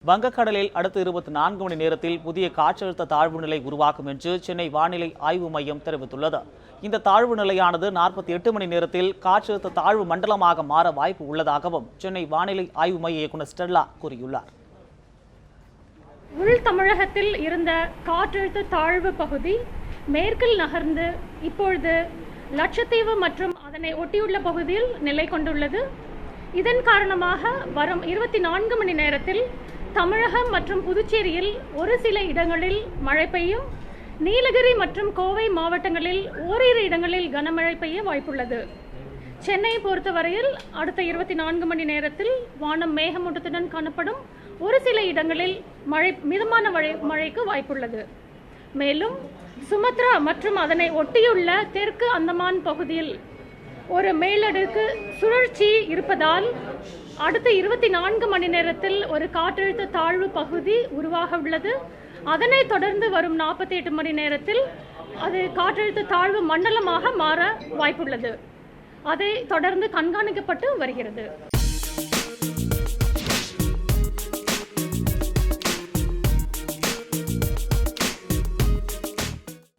வங்கக்கடலில் அடுத்த 24 மணி நேரத்தில் புதிய காற்றழுத்த தாழ்வு நிலை உருவாகும் என்று சென்னை வானிலை ஆய்வு மையம் தெரிவித்துள்ளது. இந்த தாழ்வு நிலையானது 48 மணி நேரத்தில் காற்றழுத்த தாழ்வு மண்டலமாக மாற வாய்ப்பு உள்ளதாகவும் சென்னை வானிலை ஆய்வு மைய இயக்குநர் ஸ்டெல்லா கூறியுள்ளார். உள் தமிழகத்தில் இருந்த காற்றழுத்த தாழ்வு பகுதி மேற்கில் நகர்ந்து இப்பொழுது லட்சத்தீவு மற்றும் அதனை ஒட்டியுள்ள பகுதியில் நிலை கொண்டுள்ளது. இதன் காரணமாக வரும் 24 மணி நேரத்தில் தமிழகம் மற்றும் புதுச்சேரியில் ஒரு சில இடங்களில் மழை பெய்யும். நீலகிரி மற்றும் கோவை மாவட்டங்களில் ஓரிரு இடங்களில் கனமழை பெய்ய வாய்ப்புள்ளது. சென்னையை பொறுத்தவரையில் அடுத்த 24 மணி நேரத்தில் வானம் மேகமூட்டத்துடன் காணப்படும். ஒரு சில இடங்களில் மிதமான மழைக்கு வாய்ப்புள்ளது. மேலும் சுமத்ரா மற்றும் அதனை ஒட்டியுள்ள தெற்கு அந்தமான் பகுதியில் ஒரு மேலடுக்கு சுழற்சி இருப்பதால் அடுத்த 24 மணி நேரத்தில் ஒரு காற்றழுத்த தாழ்வு பகுதி உருவாக உள்ளது. அதனைத் தொடர்ந்து வரும் 48 மணி நேரத்தில் அது காற்றழுத்த தாழ்வு மண்டலமாக மாற வாய்ப்புள்ளது. அதை தொடர்ந்து கண்காணிக்கப்பட்டு வருகிறது.